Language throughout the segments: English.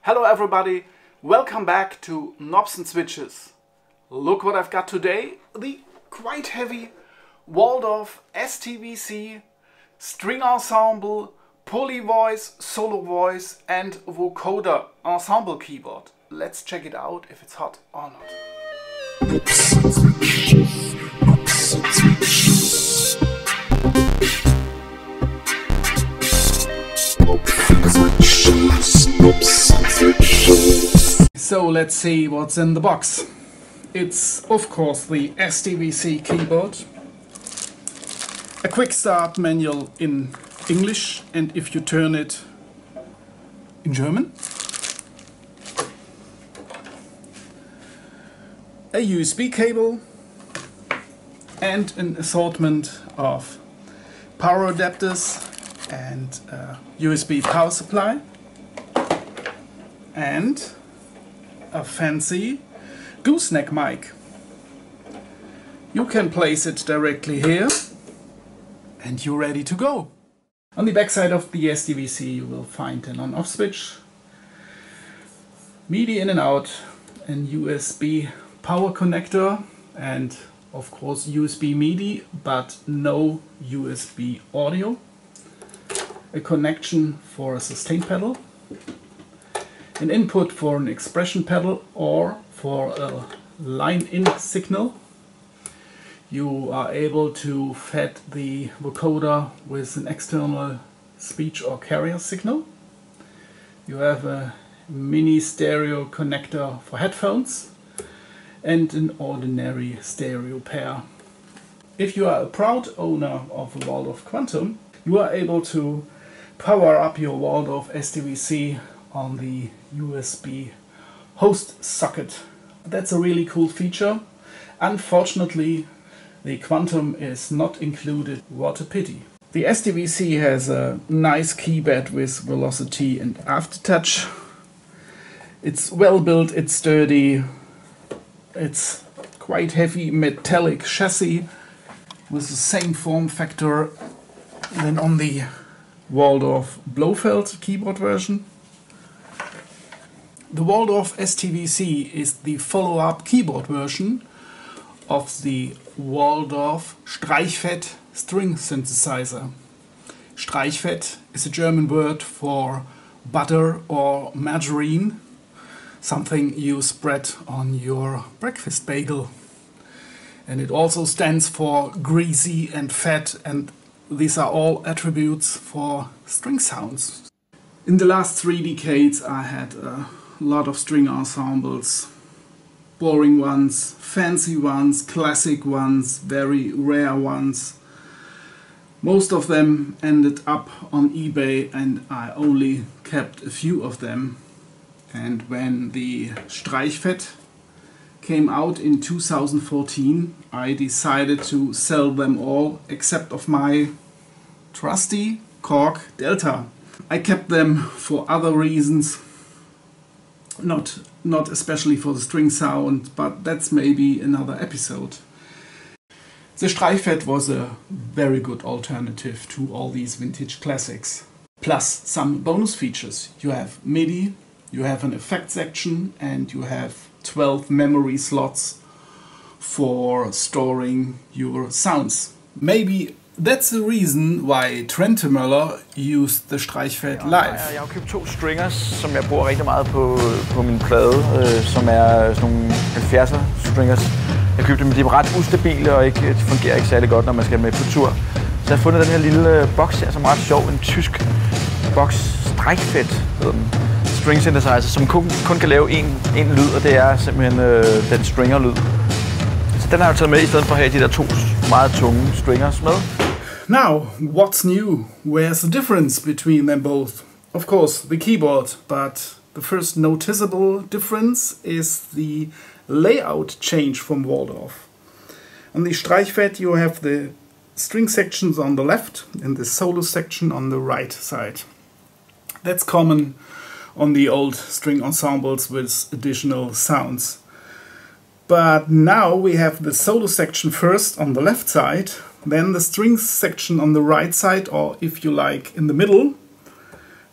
Hello everybody, welcome back to Knobs and Switches. Look what I've got today, the quite heavy Waldorf STVC String Ensemble, Poly Voice, Solo Voice and Vocoder Ensemble keyboard. Let's check it out if it's hot or not. Knobs and Switches, Knobs and Switches. So let's see what's in the box. It's of course the STVC keyboard, a quick start manual in English, and if you turn it in German, a USB cable and an assortment of power adapters and a USB power supply and a fancy gooseneck mic. You can place it directly here and you're ready to go. On the back side of the STVC you will find an on-off switch, MIDI in and out, and USB power connector, and of course USB MIDI but no USB audio, a connection for a sustain pedal, an input for an expression pedal or for a line-in signal. You are able to feed the vocoder with an external speech or carrier signal. You have a mini stereo connector for headphones and an ordinary stereo pair. If you are a proud owner of a Waldorf Quantum, you are able to power up your Waldorf STVC on the USB host socket. That's a really cool feature. Unfortunately, the Quantum is not included. What a pity. The STVC has a nice keypad with velocity and aftertouch. It's well built, it's sturdy, it's quite heavy metallic chassis with the same form factor than on the Waldorf Blofeld keyboard version. The Waldorf STVC is the follow-up keyboard version of the Waldorf Streichfett string synthesizer. Streichfett is a German word for butter or margarine, something you spread on your breakfast bagel. And it also stands for greasy and fat, and these are all attributes for string sounds. In the last 3 decades I had a lot of string ensembles. Boring ones, fancy ones, classic ones, very rare ones. Most of them ended up on eBay and I only kept a few of them. And when the Streichfett came out in 2014, I decided to sell them all except of my trusty Korg Delta. I kept them for other reasons, not especially for the string sound, but that's maybe another episode. The Streichfett was a very good alternative to all these vintage classics. Plus some bonus features. You have MIDI, you have an effect section, and you have 12 memory slots for storing your sounds. Maybe that's the reason why Trentemøller used the Streichfett live. Jeg har købt 2 stringers, som jeg bruger rigtig meget på min plade, som er sådan nogle 70'er stringers. Jeg købte dem, de er ret ustabile og de fungerer ikke særlig godt, når man skal med på tur. Så jeg har fundet den her lille boks her, som er ret sjov, en tysk boks, Streichfett hedder den. String synthesizer, som kun kan lave en lyd, og det er simpelthen den stringer-lyd. Så den har jeg taget med i stedet for at have de der 2 meget tunge stringers med. Now, what's new? Where's the difference between them both? Of course, the keyboard, but the first noticeable difference is the layout change from Waldorf. On the Streichfett you have the string sections on the left and the solo section on the right side. That's common on the old string ensembles with additional sounds. But now we have the solo section first on the left side, then the strings section on the right side, or if you like in the middle,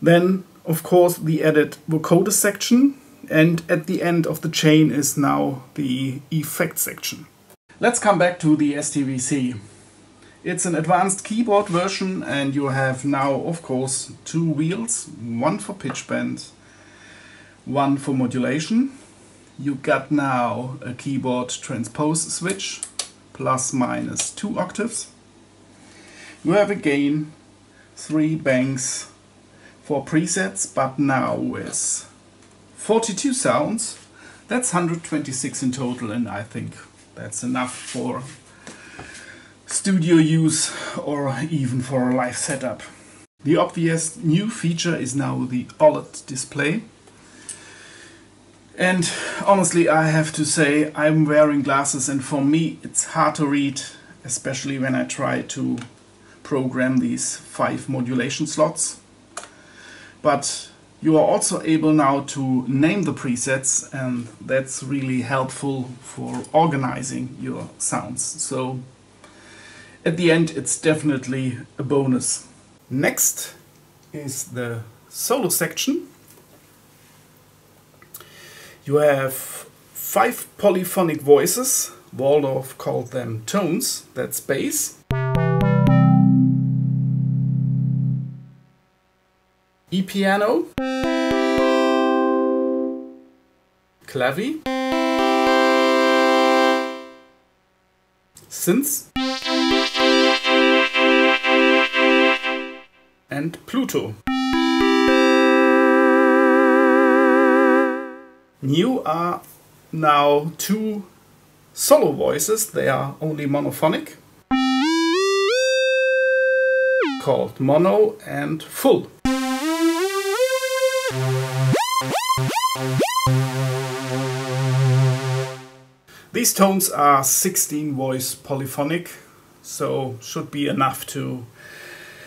then of course, the added vocoder section, and at the end of the chain is now the effect section. Let's come back to the STVC. It's an advanced keyboard version, and you have now, of course, two wheels, one for pitch bend, one for modulation. You got now a keyboard transpose switch, plus minus 2 octaves. You have again 3 banks for presets, but now with 42 sounds. That's 126 in total, and I think that's enough for studio use or even for a live setup. The obvious new feature is now the OLED display. And honestly, I have to say, I'm wearing glasses, and for me it's hard to read, especially when I try to program these 5 modulation slots. But you are also able now to name the presets, and that's really helpful for organizing your sounds. So at the end, it's definitely a bonus. Next is the solo section. You have 5 polyphonic voices. Waldorf called them tones. That's bass, E-piano, clavi, synths, and Pluto. New are now 2 solo voices. They are only monophonic, called mono and full. These tones are 16 voice polyphonic, so should be enough to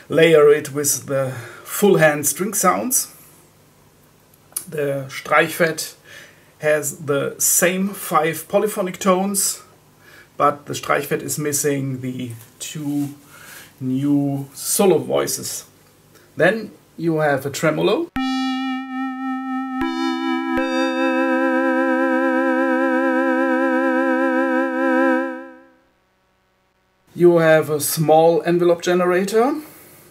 layer it with the full hand string sounds. The Streichfett has the same 5 polyphonic tones, but the Streichfett is missing the 2 new solo voices. Then you have a tremolo, you have a small envelope generator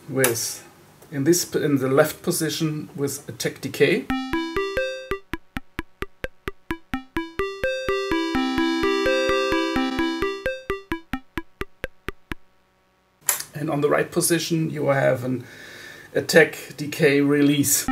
with, in the left position, with attack decay. And on the right position you have an attack decay release.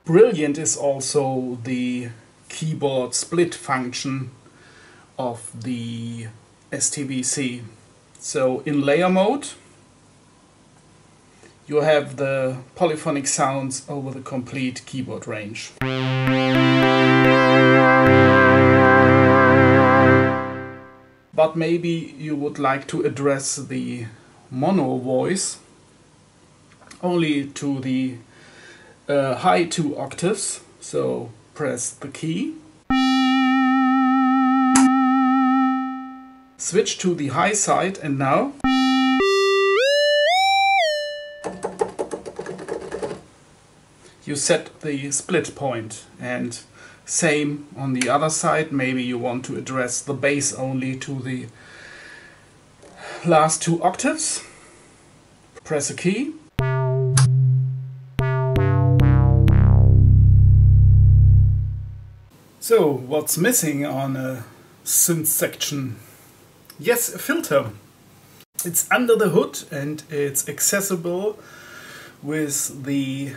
Brilliant is also the keyboard split function of the STVC. So in layer mode you have the polyphonic sounds over the complete keyboard range. But maybe you would like to address the mono voice only to the high 2 octaves, so press the key, switch to the high side, and now you set the split point. And same on the other side, maybe you want to address the bass only to the last 2 octaves, press a key. So, what's missing on a synth section? Yes, a filter. It's under the hood and it's accessible with the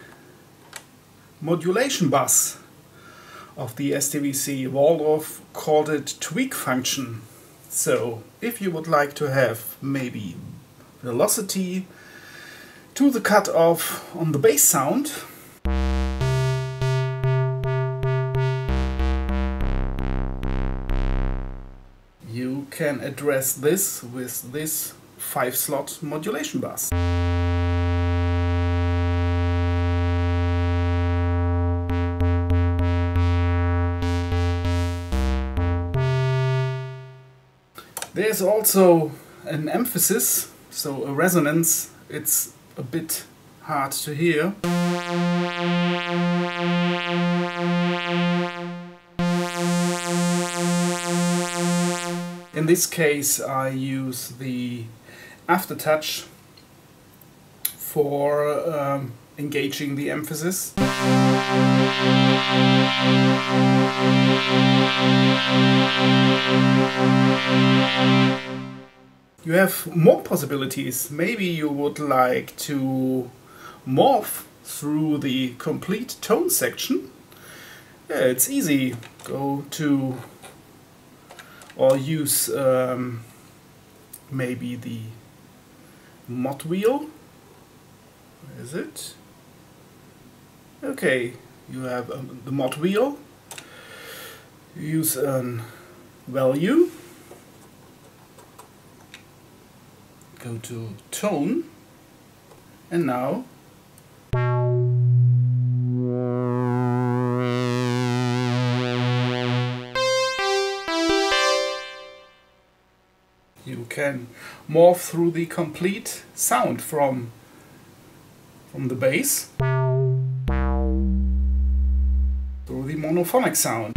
modulation bus of the STVC. Waldorf called it tweak function. So, if you would like to have maybe velocity to the cutoff on the bass sound, you can address this with this 5-slot modulation bus. There's also an emphasis, so a resonance. It's a bit hard to hear. In this case I use the aftertouch for engaging the emphasis. You have more possibilities. Maybe you would like to morph through the complete tone section. Yeah, it's easy. Go to or use maybe the mod wheel. Where is it? Okay, you have the mod wheel. Use a value. Go to tone, and now you can morph through the complete sound from the bass through the monophonic sound.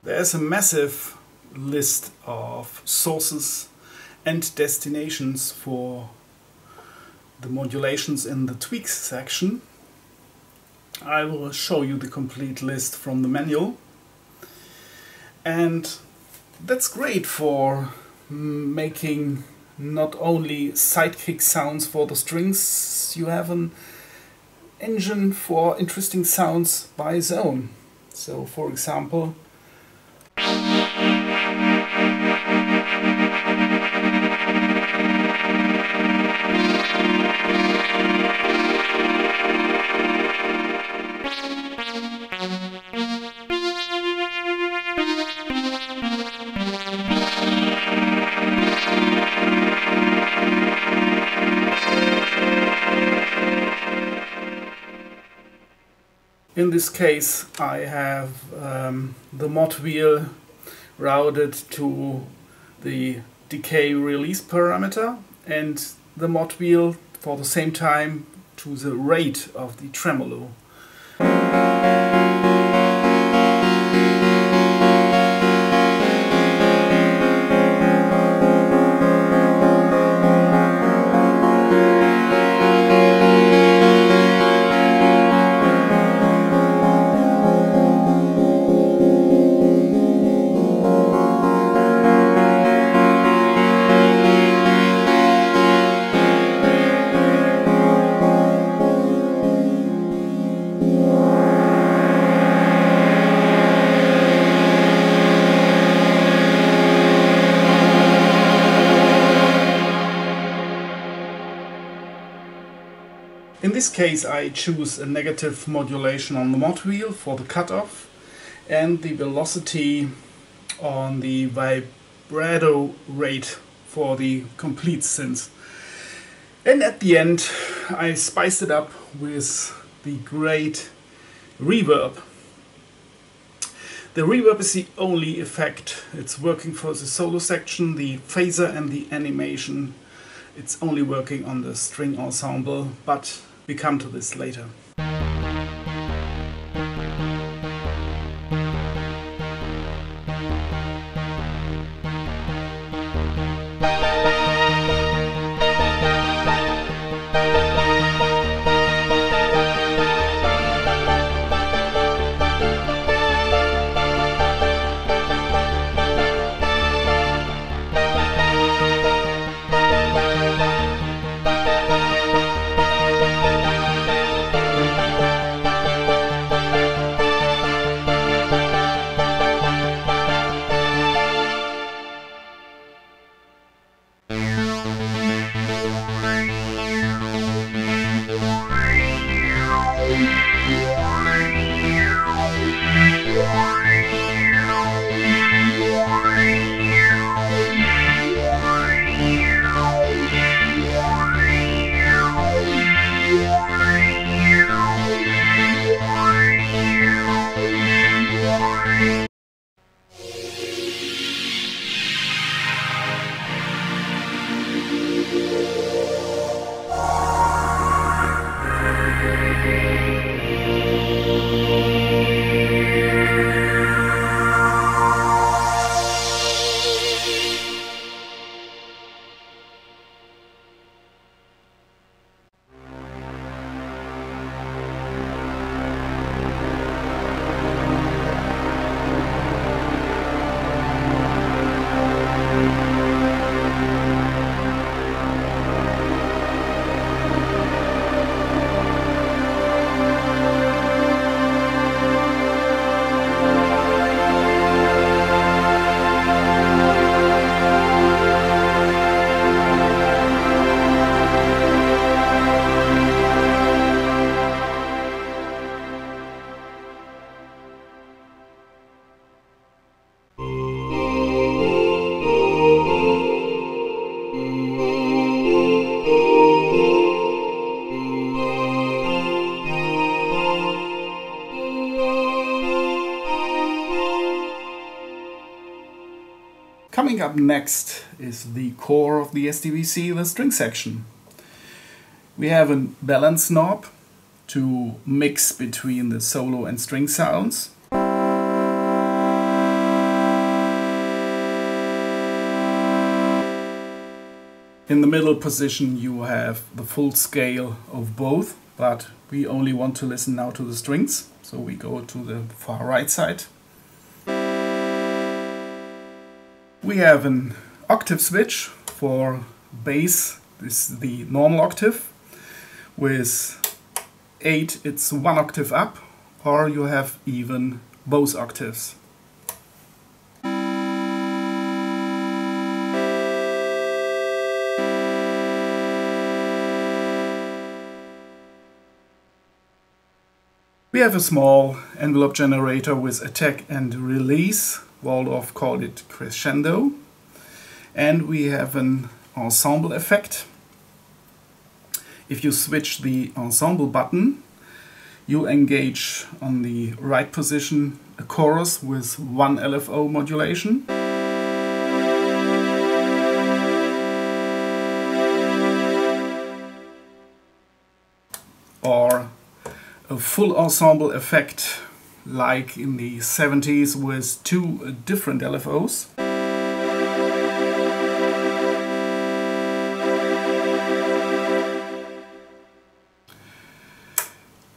There's a massive list of sources and destinations for the modulations in the tweaks section. I will show you the complete list from the manual, and that's great for making not only sidekick sounds for the strings. You have an engine for interesting sounds by its own. So for example, in this case I have the mod wheel routed to the decay release parameter and the mod wheel for the same time to the rate of the tremolo. In this case I choose a negative modulation on the mod wheel for the cutoff and the velocity on the vibrato rate for the complete synth. And at the end I spiced it up with the great reverb. The reverb is the only effect. It's working for the solo section, the phaser and the animation. It's only working on the string ensemble, but we come to this later. up next is the core of the STVC, the string section. We have a balance knob to mix between the solo and string sounds. In the middle position you have the full scale of both, but we only want to listen now to the strings, so we go to the far right side. We have an octave switch for bass. This is the normal octave. With 8 it's 1 octave up, or you have even both octaves. We have a small envelope generator with attack and release. Waldorf called it crescendo. And we have an ensemble effect. If you switch the ensemble button, you engage on the right position a chorus with 1 LFO modulation. Or a full ensemble effect like in the 70s with 2 different LFOs.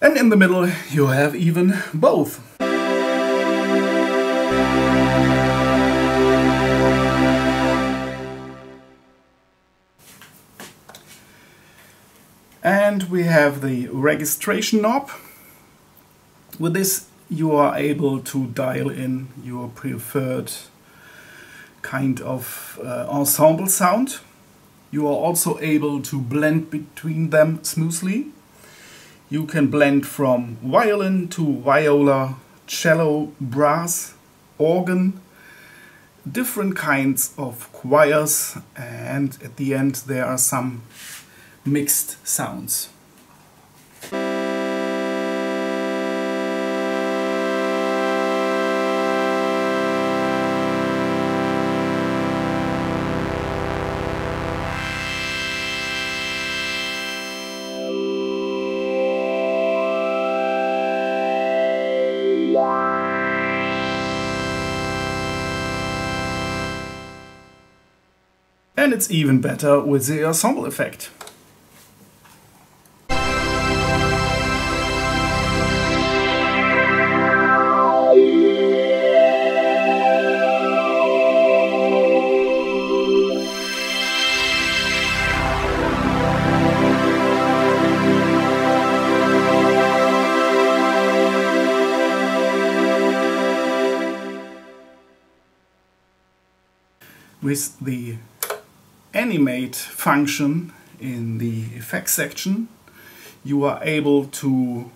And in the middle you have even both. And we have the registration knob. With this you are able to dial in your preferred kind of ensemble sound. You are also able to blend between them smoothly. You can blend from violin to viola, cello, brass, organ, different kinds of choirs, and at the end there are some mixed sounds. And it's even better with the ensemble effect. With the animate function in the effects section, you are able to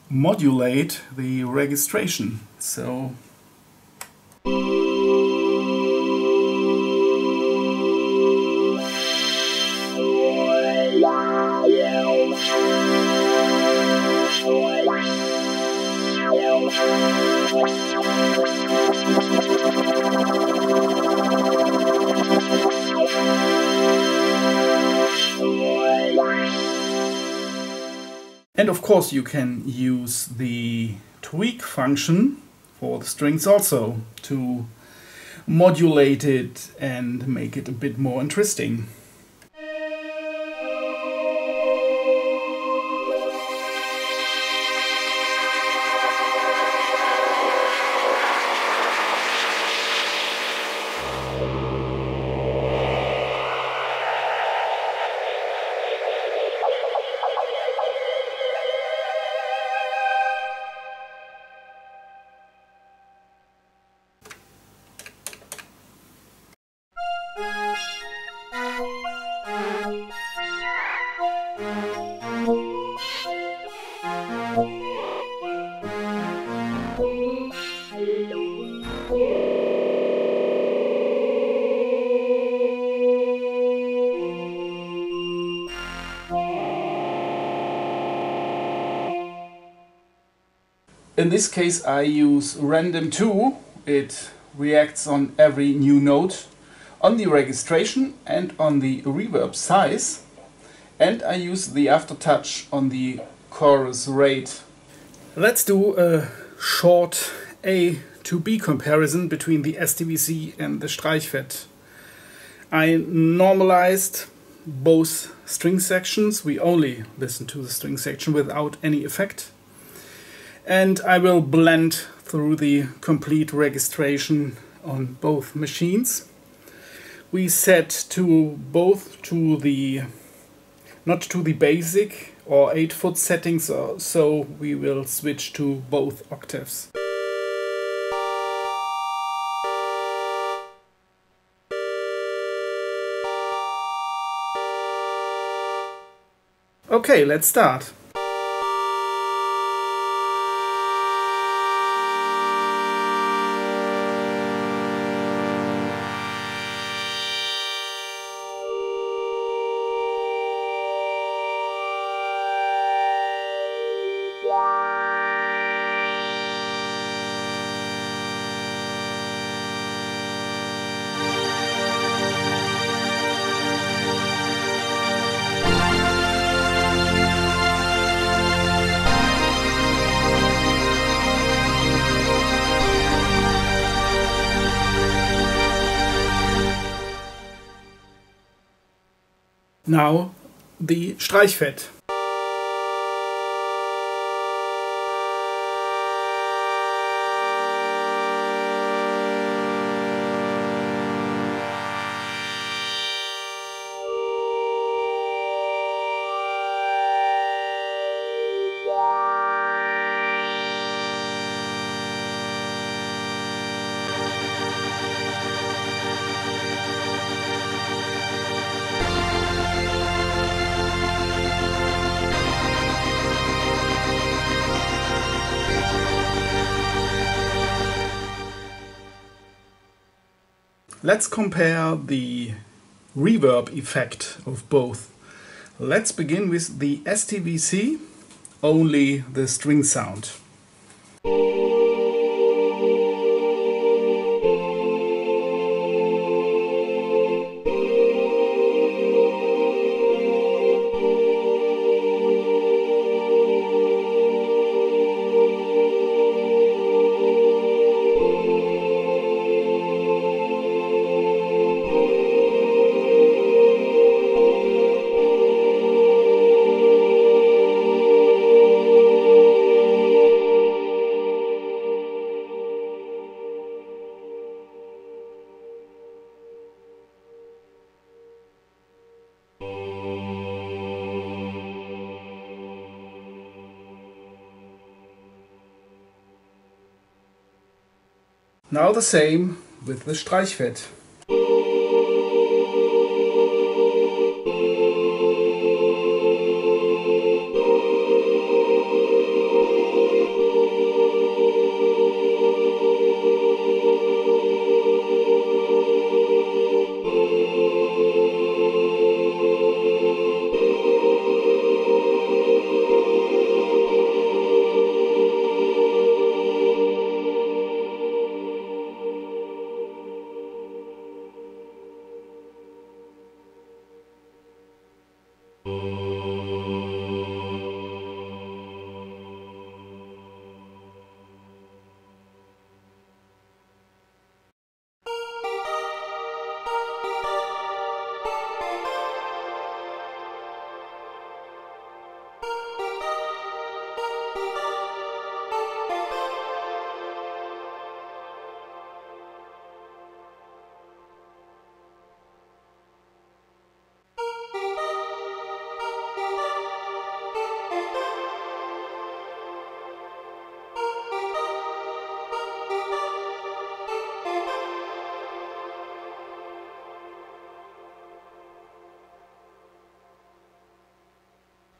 modulate the registration. So and of course you can use the tweak function for the strings also to modulate it and make it a bit more interesting. In this case I use random 2. It reacts on every new note, on the registration and on the reverb size, and I use the aftertouch on the chorus rate. Let's do a short A to B comparison between the STVC and the Streichfett. I normalized both string sections. We only listen to the string section without any effect. And I will blend through the complete registration on both machines. We set to both to the, not to the basic or 8-foot settings, so we will switch to both octaves. Okay, let's start. Now the Streichfett. Let's compare the reverb effect of both. Let's begin with the STVC, only the string sound. Now the same with the Streichfett.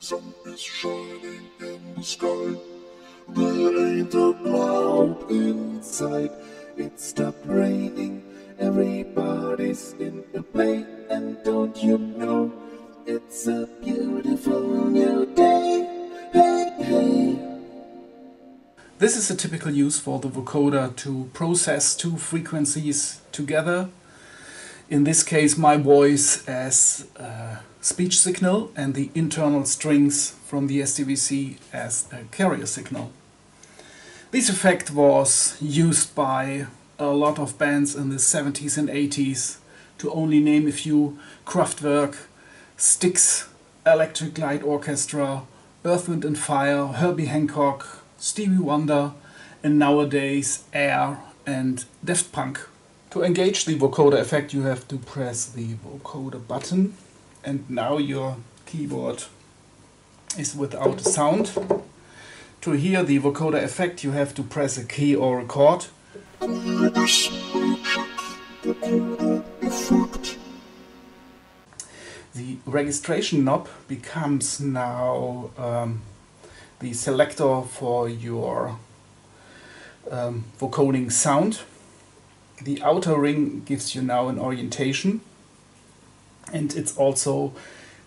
Sun is shining in the sky. There ain't a cloud in sight. It stopped raining. Everybody's in a play. And don't you know, it's a beautiful new day. Hey, hey. This is a typical use for the vocoder to process two frequencies together. In this case, my voice as a speech signal and the internal strings from the STVC as a carrier signal. This effect was used by a lot of bands in the 70s and 80s, to only name a few: Kraftwerk, Styx, Electric Light Orchestra, Earth, Wind and Fire, Herbie Hancock, Stevie Wonder, and nowadays Air and Daft Punk. To engage the vocoder effect, you have to press the vocoder button, and now your keyboard is without a sound. To hear the vocoder effect, you have to press a key or a chord. The registration knob becomes now the selector for your vocoding sound. The outer ring gives you now an orientation, and it's also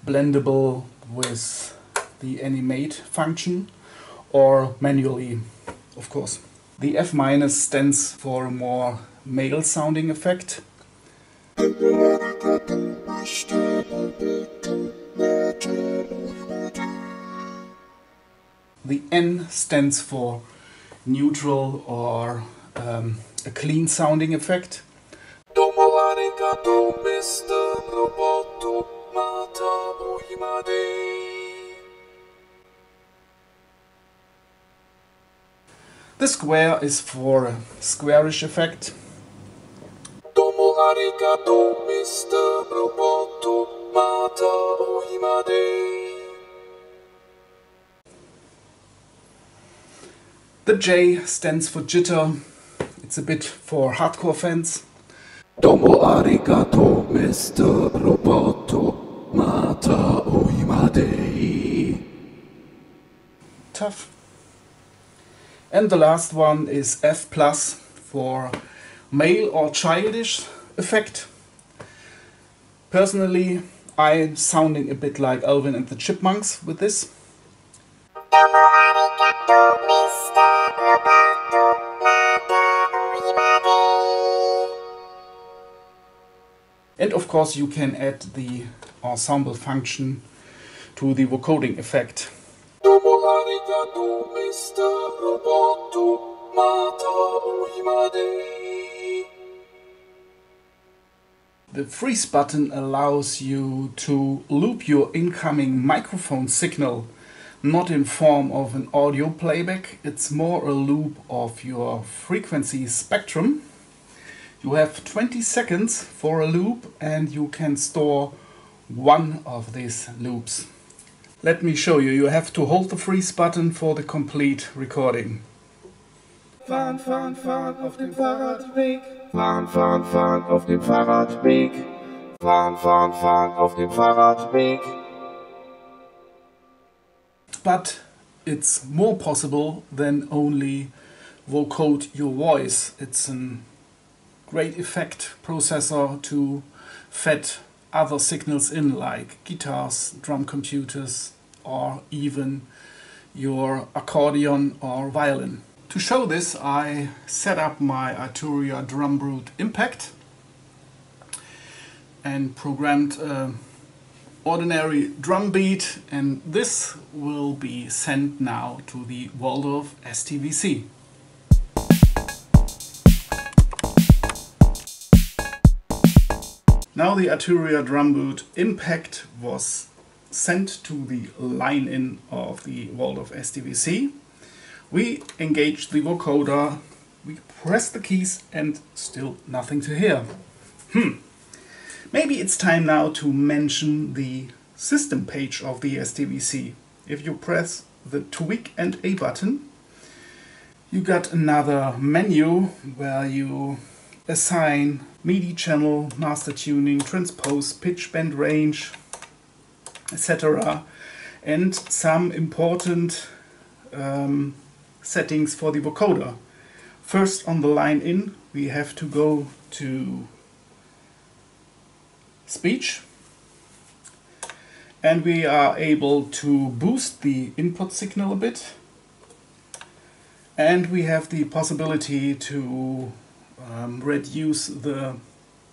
blendable with the animate function or manually, of course. The F- stands for a more male sounding effect. The N stands for neutral or a clean sounding effect. The square is for a squarish effect. The J stands for jitter. It's a bit for hardcore fans. Domo arigato, Mr. Roboto, mata oimade. Tough. And the last one is F+ for male or childish effect. Personally, I'm sounding a bit like Alvin and the Chipmunks with this. And of course you can add the ensemble function to the vocoding effect. The freeze button allows you to loop your incoming microphone signal, not in form of an audio playback. It's more a loop of your frequency spectrum. You have 20 seconds for a loop, and you can store one of these loops. Let me show you. You have to hold the freeze button for the complete recording. Fahren, fahren, fahren auf dem Fahrradweg. Fahren, fahren, fahren auf dem Fahrradweg. Fahren, fahren, fahren auf dem Fahrradweg. But it's more possible than only vocode your voice. It's a great effect processor to fed other signals in, like guitars, drum computers, or even your accordion or violin. To show this, I set up my Arturia Drumbrute Impact and programmed an ordinary drum beat, and this will be sent now to the Waldorf STVC. Now the Arturia Drumbrute Impact was sent to the line-in of the Waldorf STVC. We engaged the vocoder, we pressed the keys, and still nothing to hear. Maybe it's time now to mention the system page of the STVC. If you press the tweak and A button, you got another menu where you assign MIDI channel, master tuning, transpose, pitch, bend, range, etc. and some important settings for the vocoder. First, on the line in, we have to go to speech, and we are able to boost the input signal a bit And we have the possibility to reduce the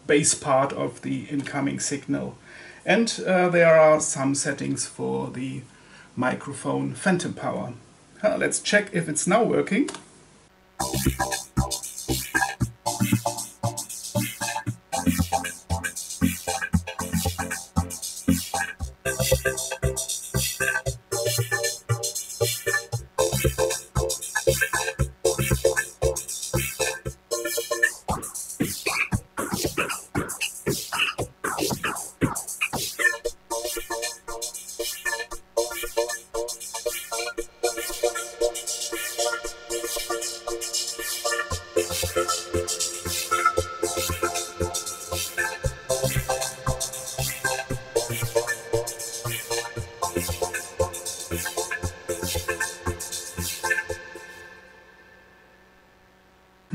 bass part of the incoming signal. And there are some settings for the microphone phantom power. Let's check if it's now working.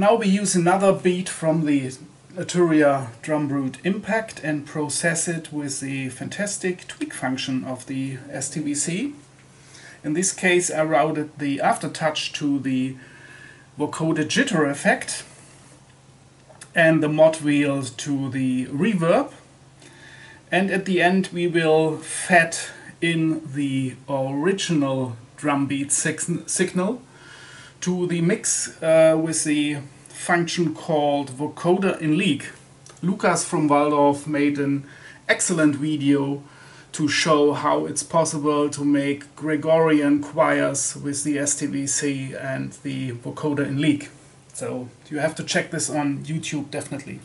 Now we use another beat from the Arturia drum root impact and process it with the fantastic tweak function of the STVC. In this case I routed the aftertouch to the vocoder jitter effect and the mod wheel to the reverb, and at the end we will fed in the original drum beat signal to the mix with the function called Vocoder in League. Lukas from Waldorf made an excellent video to show how it's possible to make Gregorian choirs with the STVC and the Vocoder in League. So you have to check this on YouTube definitely.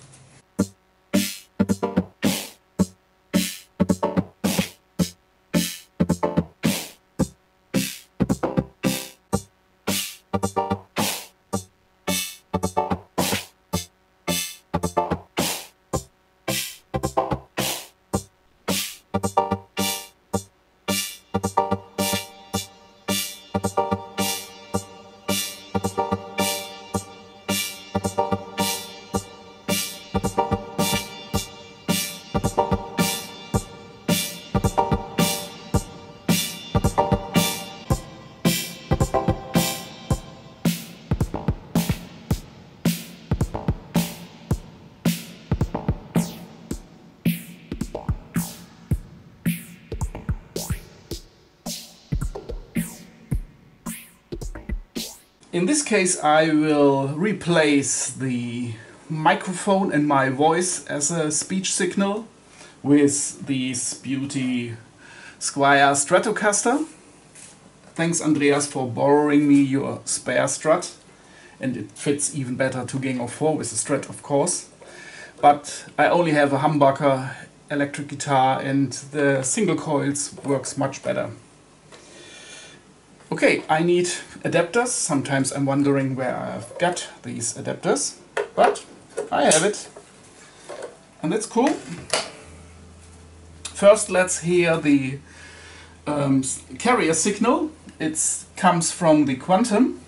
In this case I will replace the microphone and my voice as a speech signal with this beauty Squier Stratocaster. Thanks Andreas for borrowing me your spare Strat, and it fits even better to Gang of 4 with the Strat of course. But I only have a humbucker electric guitar and the single coils works much better. Okay, I need adapters. Sometimes I'm wondering where I've got these adapters, but I have it. And that's cool. First let's hear the carrier signal. It comes from the Quantum.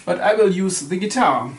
But I will use the guitar.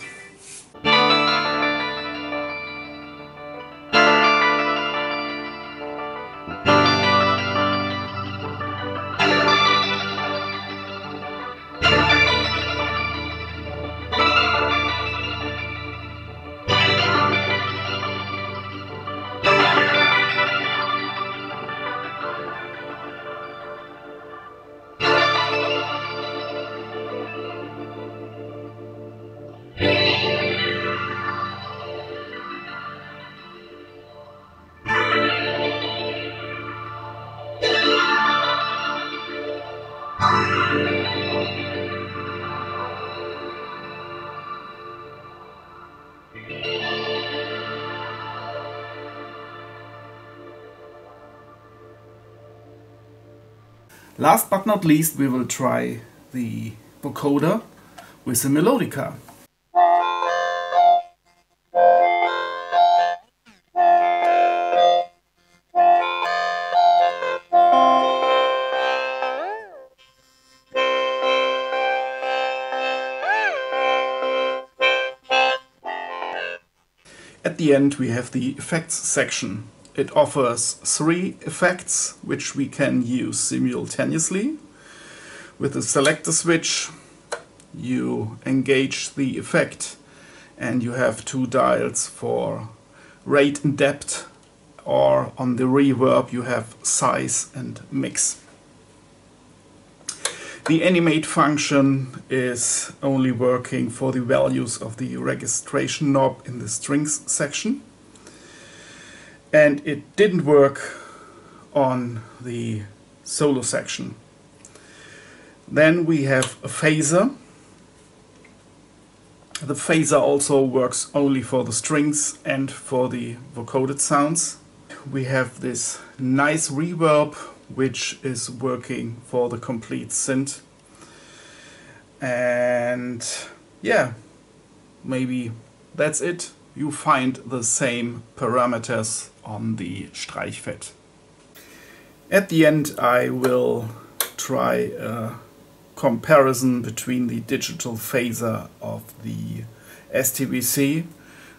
Last but not least, we will try the vocoder with the Meldodica. At the end we have the effects section. It offers 3 effects which we can use simultaneously. With the selector switch you engage the effect and you have 2 dials for rate and depth, or on the reverb you have size and mix. The animate function is only working for the values of the registration knob in the strings section, and it didn't work on the solo section. Then we have a phaser. The phaser also works only for the strings and for the vocoded sounds. We have this nice reverb which is working for the complete synth. And yeah, maybe that's it. You find the same parameters on the Streichfett. At the end I will try a comparison between the digital phaser of the STVC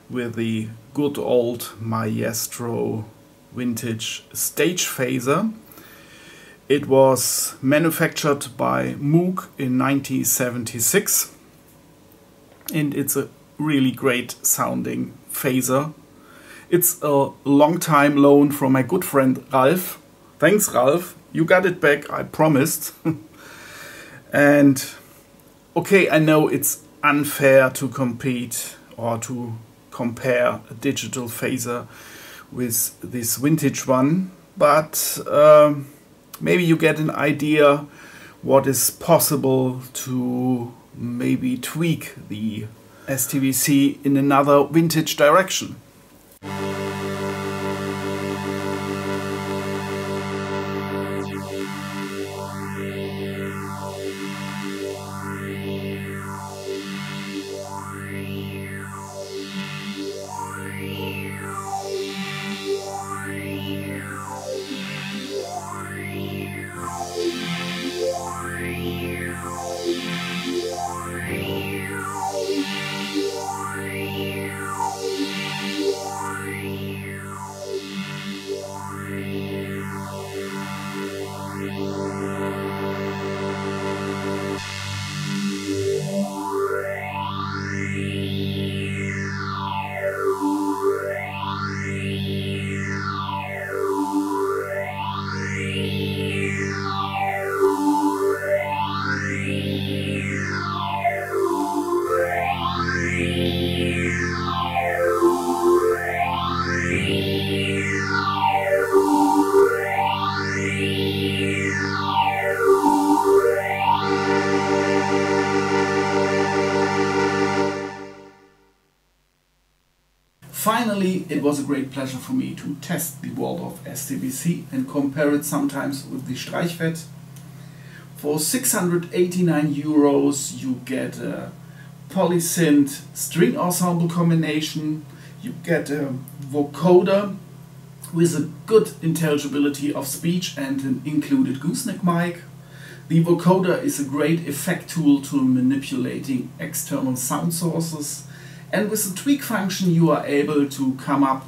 with the good old Maestro vintage stage phaser. It was manufactured by Moog in 1976 and it's a really great sounding phaser. It's a long time loan from my good friend Ralf. Thanks Ralf, you got it back, I promised. And okay, I know it's unfair to compete or to compare a digital phaser with this vintage one, but maybe you get an idea what is possible to maybe tweak the STVC in another vintage direction. Finally, it was a great pleasure for me to test the Waldorf STVC and compare it sometimes with the Streichfett. For 689 euros you get a polysynth string ensemble combination, you get a vocoder with a good intelligibility of speech and an included gooseneck mic. The vocoder is a great effect tool to manipulating external sound sources, and with the tweak function you are able to come up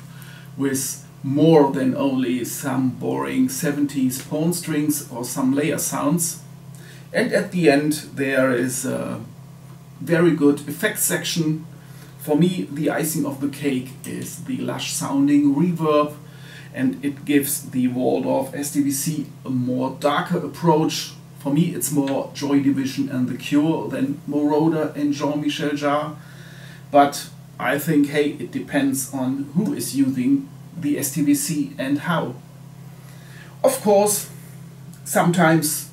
with more than only some boring 70s pawn strings or some layer sounds. And at the end there is a very good effects section. For me the icing of the cake is the lush sounding reverb, and it gives the Waldorf STVC a more darker approach. For me it's more Joy Division and The Cure than Moroder and Jean-Michel Jarre. But I think, hey, it depends on who is using the STVC and how. Of course, sometimes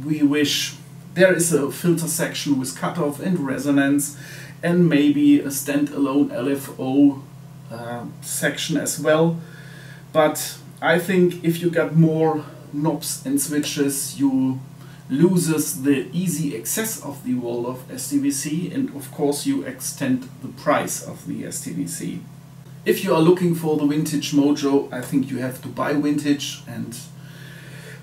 we wish there is a filter section with cutoff and resonance and maybe a standalone LFO section as well. But I think if you got more knobs and switches, you loses the easy access of the Waldorf STVC, and of course you extend the price of the STVC. If you are looking for the vintage mojo, I think you have to buy vintage, and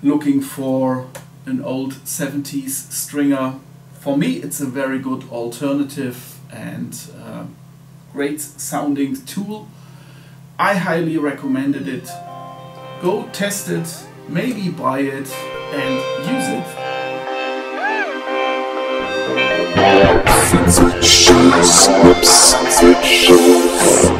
looking for an old 70s stringer, for me it's a very good alternative and great sounding tool. I highly recommended it. Go test it, maybe buy it and use it. Science Fiction.